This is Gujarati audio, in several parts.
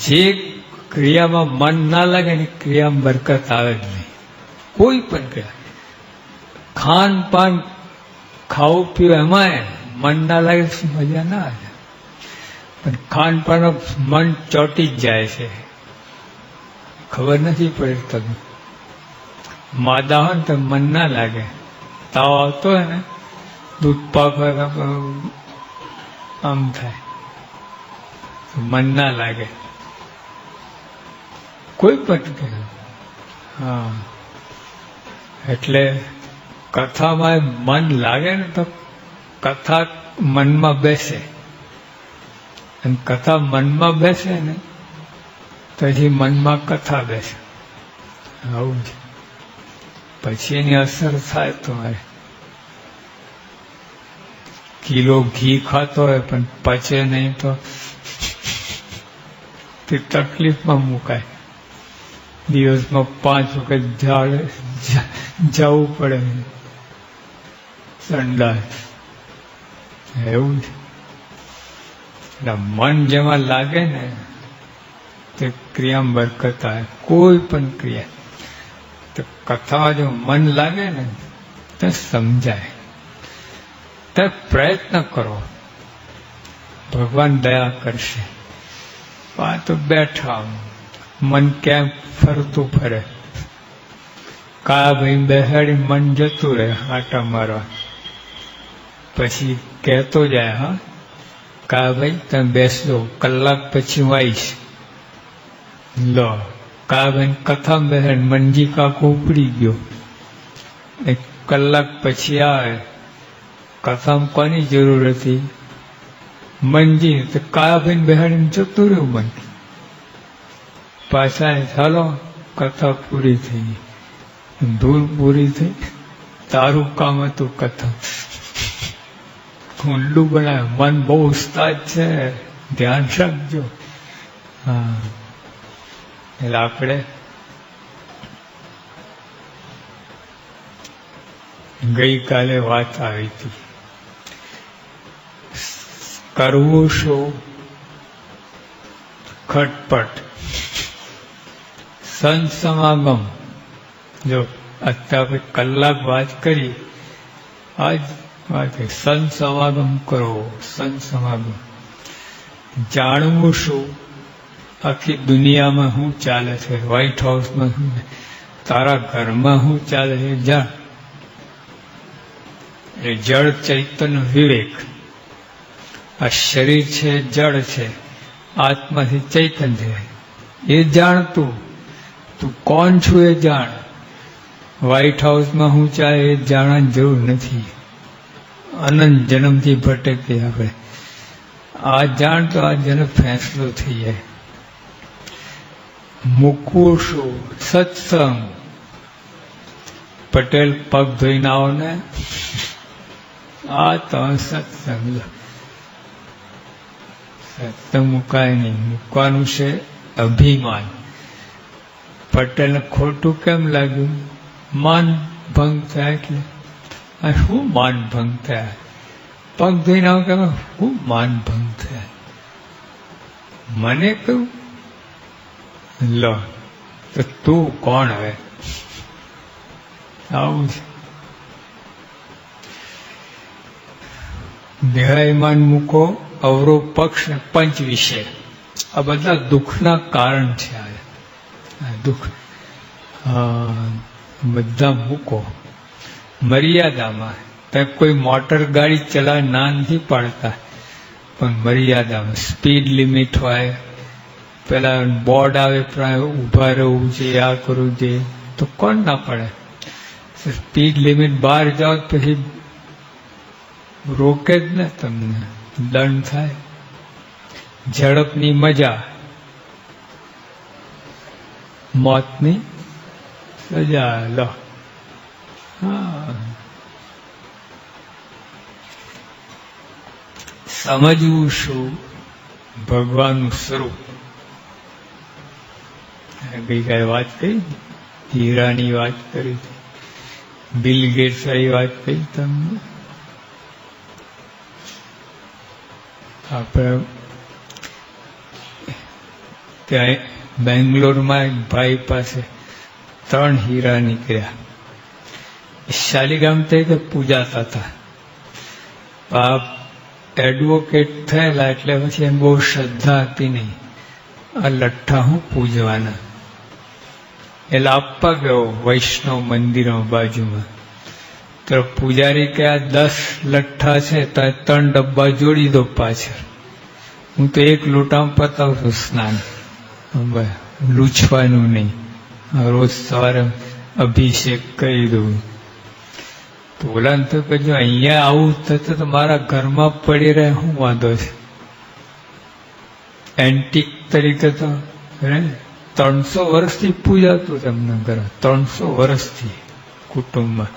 જે ક્રિયામાં મન ના લાગે ને ક્રિયામાં બરકત આવે જ નહીં. કોઈ પણ ક્રિયા, ખાન પાન, ખાવું પીવું, એમાં મન ના લાગે મજા ના આવે. પણ ખાન પાન મન ચોંટી જ જાય છે, ખબર નથી પડતી. તમે માદા હોય ને તો મન ના લાગે, તાવ આવતો હોય ને દૂધ પાક આમ થાય, મન ના લાગે કોઈ પણ. હા, એટલે કથામાં મન લાગે ને તો કથા મનમાં બેસે, અને કથા મનમાં બેસે ને પછી મનમાં કથા બેસે. આવું છે. પછી એની અસર થાય. તમારે કિલો ઘી ખાતો હોય પણ પચે નહીં તો તે તકલીફમાં મુકાય. દિવસમાં 5 વખત જવું પડે સંડાસ. એવું છે. એટલે મન જેમાં લાગે ને તે ક્રિયામાં બરકત આવે. કોઈ પણ ક્રિયા, તો કથામાં જો મન લાગે ને તો સમજાય. તો પ્રયત્ન કરો, ભગવાન દયા કરશે. આ તો બેઠા મન ક્યાં ફરતું ફરે, કા ભાઈ બેહાડી મન જતું રહે આટા મારવા. પછી કહેતો જાય, હા કા ભાઈ તમે બેસજો, કલાક પછી હું આવીશ. લો, કા ભાઈ કથા બેહાડી મનજી કાકો ઉપડી ગયો, 1 કલાક પછી આવે. કથામાં કોની જરૂર હતી? મનજી. તો કા ભાઈ બેહાડીને જતું રહ્યું મન. પાછા ચાલો કથા પૂરી થઈ ગઈ, ધૂળ પૂરી થઈ. તારું કામ હતું કથા ઊંડું બનાવે. મન બહુ ઉસ્તાદ છે, ધ્યાન રાખજો. હા, એટલે આપણે ગઈકાલે વાત આવી હતી, કરવું શું? ખટપટ. સંત સમાગમ. જો અત્યારે કલાક વાત કરી, આજ વાત સંત સમાગમ કરો. સંત સમાગમ જાણવું શું? આખી દુનિયામાં શું ચાલે છે, વ્હાઈટ હાઉસમાં શું, તારા ઘરમાં શું ચાલે છે જાણ. એ જળ ચૈતન્ય વિવેક. આ શરીર છે જળ છે, આત્માથી ચૈતન્ય છે. એ જાણતું, તું કોણ છું એ જાણ. વ્હાઈટ હાઉસમાં શું ચાલે એ જાણવાની જરૂર નથી. અનંત જન્મથી ભટકીએ આપણે. આ જાણ તો આ જન્મ ફેંસલો થઈ જાય. મૂકવું શું? સત્સંગ. પટેલ પગ ધોઈને આવો ને, આ તો સત્સંગ. સત્સંગ મુકાય નહીં. મૂકવાનું છે અભિમાન. પટેલને ખોટું કેમ લાગ્યું? માન ભંગ થાય એટલે. શું માન ભંગ થયા? પગ ધોઈને આવો કે શું માન ભંગ થયા? મને કહ્યું, લો તો તું કોણ હવે? આવું છે. દેહાયમાન મૂકો, અવરો પક્ષ ને પંચ વિષય. આ બધા દુઃખના કારણ છે. આ દુઃખ બધા મૂકો મર્યાદામાં. ત્યાં કોઈ મોટર ગાડી ચલાવે ના નથી પાડતા, પણ મર્યાદામાં. સ્પીડ લિમિટ હોય, પેલા બોર્ડ આવે ઊભા રહેવું છે, આ કરવું છે, તો કોણ ના પડે? સ્પીડ લિમિટ બહાર જાઓ પછી રોકે જ ને, તમને દંડ થાય. ઝડપની મજા, મોતની સજા. લો, હા. સમજવું શું? ભગવાનનું સ્વરૂપ. ગઈકાલે વાત કરી, હીરાની વાત કરી, બિલ ગેટ્સ વાત કરી. તમને આપણે ત્યાં બેંગ્લોરમાં એક ભાઈ પાસે 3 હીરા નીકળ્યા. શાલિગ્રામ તરીકે પૂજાતા હતા. આ એડવોકેટ થયેલા એટલે પછી એમ બહુ શ્રદ્ધા હતી નહીં, આ લઠ્ઠા હું પૂજવાના. એટલે આપવા ગયો વૈષ્ણવ મંદિરો બાજુમાં, તો પૂજારી કે આ 10 લઠ્ઠા છે તો 3 ડબ્બા જોડી દો પાછળ, હું તો 1 લોટામાં પતાવું છું સ્નાન, લૂછવાનું નહીં, રોજ સવારે અભિષેક કરી દઉં. તો ઓલાને તો કે જો અહીંયા આવું થતું તો મારા ઘરમાં પડી રહે, શું વાંધો છે? એન્ટિક તરીકે તો 300 વર્ષથી પૂજાતું તેમના ઘર, 300 વર્ષથી કુટુંબમાં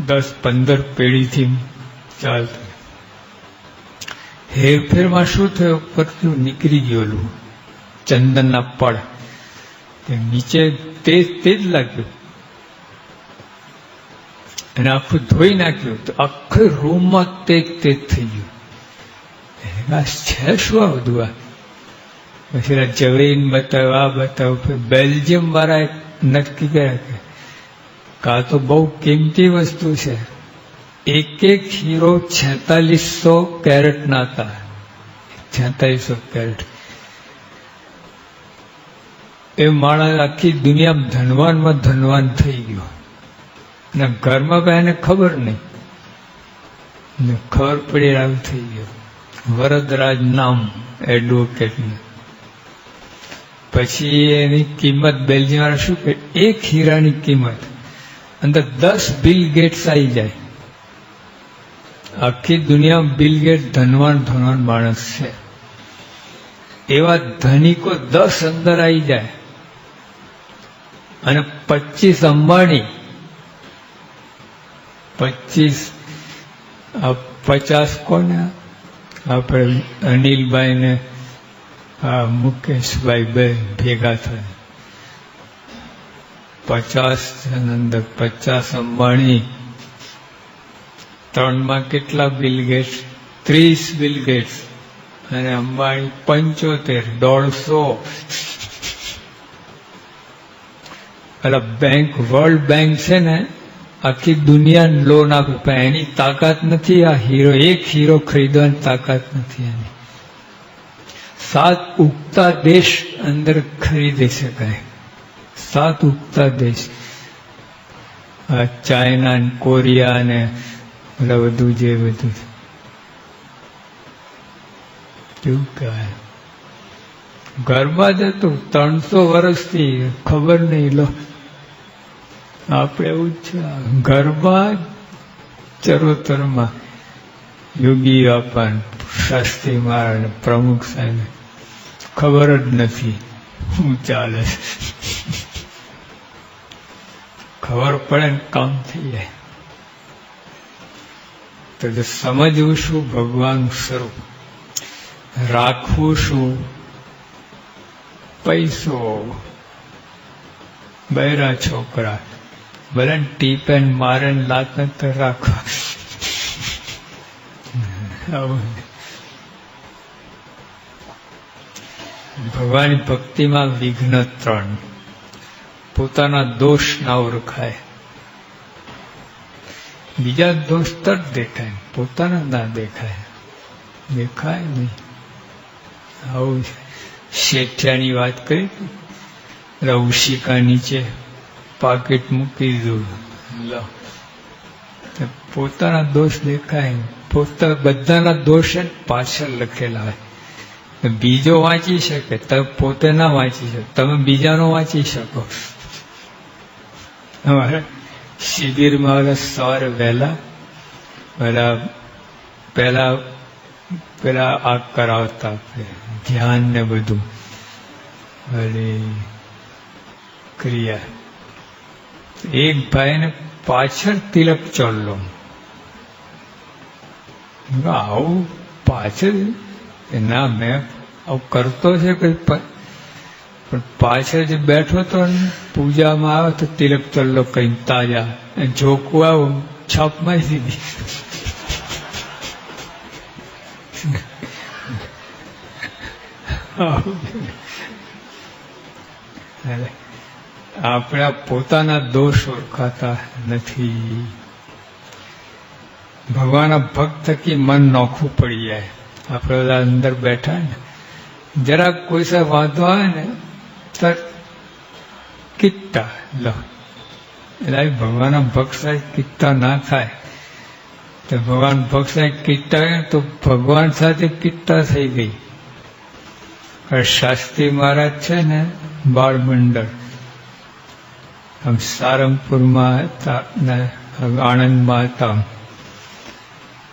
10-15 પેઢીથી ચાલતું. હેરફેરમાં શું થયું, પરથી નીકળી ગયેલું ચંદનના પડ, નીચે તેજ તેજ લાગ્યું અને આખું ધોઈ નાખ્યું તો આખી રૂમમાં તેજ તેજ થઈ ગયું. છે શું આ બધું? આ પછી જવીન બતાવ્યું, આ બતાવ્યું. બેલ્જિયમ વાળા નક્કી કર્યા કે આ તો બહુ કિંમતી વસ્તુ છે. એક હીરો 4600 કેરેટના હતા, 4600 કેરેટ. એ માણસ આખી દુનિયા ધનવાનમાં ધનવાન થઈ ગયો ને ઘરમાં કઈ એને ખબર નહીં, ને ખબર પડી આવું થઈ ગયો. વરદરાજ નામ એડવોકેટને. પછી એની કિંમત બેલ્જિયમ શું કે 1 હીરાની કિંમત અંદર 10 બિલ ગેટ્સ આવી જાય. આખી દુનિયામાં બિલ ગેટ ધનવાન માણસ છે, એવા ધનિકો 10 અંદર આવી જાય અને 25 અંબાણી, 50 કોને આપણે અનિલભાઈ ને મુકેશભાઈ બે ભેગા થાય, 50 અંદર 50 અંબાણી, 3માં કેટલા બિલ ગેટ્સ? 30 બિલ ગેટ્સ અને અંબાણી 75, 150. એટલે બેંક, વર્લ્ડ બેંક છે ને આખી દુનિયાને લોન આપે, પણ એની તાકાત નથી આ હીરો, 1 હીરો ખરીદવાની તાકાત નથી એની. 7 ઉગતા દેશ અંદર ખરીદી શકાય, 7 ઉગતા દેશ, ચાઇના ને કોરિયા ને બધું જે બધું કેવું કહેવાય. ઘરમાં જતું 300 વર્ષથી ખબર નહીં. લો આપણે એવું જ છે, ઘરમાં ચરોતરમાં યોગી બાપા, શાસ્ત્રી મહારાજ, પ્રમુખ સાહેબ ખબર જ નથી શું ચાલે. ખબર પડે ને કામ થઈ જાય. તો સમજવું શું ભગવાનનું સ્વરૂપ, રાખવું શું પૈસો, બૈરા છોકરા ભલે ટીપ એન્ડ મારે લાત તો રાખવા. ભગવાનની ભક્તિમાં વિઘ્ન 3. પોતાના દોષ ના ઓળખાય, બીજા દોષ તરત દેખાય, પોતાના ના દેખાય, દેખાય નહીં. આવું શેઠિયાની વાત કરી, રવશિકા નીચે પાકીટ મૂકી દીધું, પોતાના દોષ દેખાય, બધાના દોષ પાછળ લખેલા હોય. બીજો વાંચી શકે, તમે પોતે ના વાંચી શકો, તમે બીજાનો વાંચી શકો. શિબિરમાં સવારે વહેલા પેલા આ કરાવતા ધ્યાન ને બધું, ક્રિયા. એક ભાઈને પાછળ તિલક ચોલ્લો, આવું પાછળ ના, મેં આવું કરતો છે કઈ, પણ પાછળ જે બેઠો હતો ને પૂજામાં આવે તો તિલક ચોલ્લો કઈ તાજા જોકું આવું છાપ મારી દીધી. આપણા પોતાના દોષ ઓળખાતા નથી. ભગવાનના ભક્ત થકી મન નોખું પડી જાય. આપણે બધા અંદર બેઠા ને જરાક કોઈ સાથે વાંધો આવે ને તો કિટ્ટા લો, એટલે ભગવાનના ભક્ત સાથે કિટ્ટા ના થાય. તો ભગવાન ભક્ત સાથે કિટ્ટા તો ભગવાન સાથે કિટ્ટા થઈ ગઈ. શાસ્ત્રી મહારાજ છે ને બાળ મંડળ આમ સારંગપુરમાં હતા ને આણંદમાં હતા.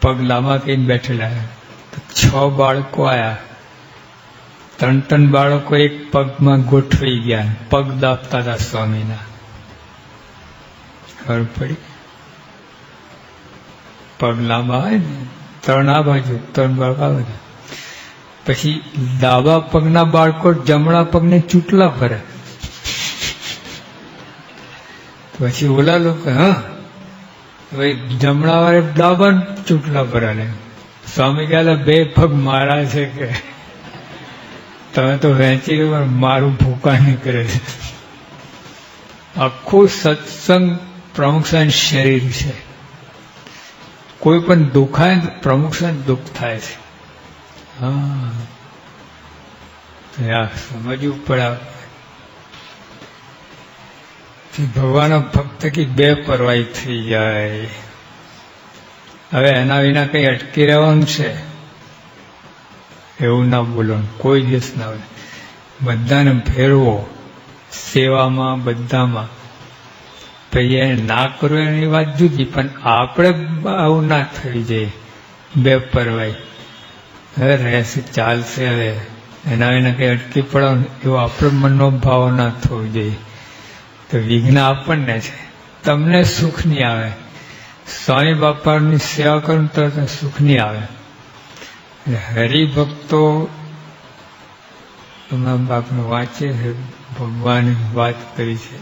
પગ લાંબા કહીને બેઠેલા. 6 બાળકો આવ્યા. 3 બાળકો એક પગમાં ગોઠવાઈ ગયા, પગ દાબતા હતા સ્વામીના. ખબર પડી? પગ લાંબા હોય ને 3 આ બાજુ 3 બાળકો આ બાજુ. પછી ડાબા પગના બાળકો જમણા પગને ચૂંટલા ભરે. પછી ઓલા લોકો જમણા વાળે ડાબા ચૂંટલા ભરાને. સ્વામી કહેલા 2 પગ મારા છે કે તમે તો વહેંચી મારું ભૂકા નીકળે છે. આખું સત્સંગ પ્રમુખ શરીર છે. કોઈ પણ દુખાય તો પ્રમુખ દુઃખ થાય છે. હા, સમજવું પડે. ભગવાનના ભક્ત કી બેપરવાહી થઈ જાય. હવે એના વિના કઈ અટકી રહેવાનું છે એવું ના બોલો. કોઈ દિવસ ના હોય. બધાને ફેરવો સેવામાં, બધામાં. પછી એને ના કરવું એની વાત જુદી, પણ આપણે આવું ના થઈ જાય બેપરવાહી. હવે રહેશે, ચાલશે. હવે એના વિના કઈ અટકી પડવાનું એવો આપણો મનનો ભાવ ના થવો જોઈએ. તો વિઘ્ન આપણને છે. તમને સુખ નહીં આવે. સ્વામી બાપાની સેવા કરું તો સુખ નહીં આવે. હરિભક્તો તમારા બાપને વાંચે છે, ભગવાને વાત કરી છે.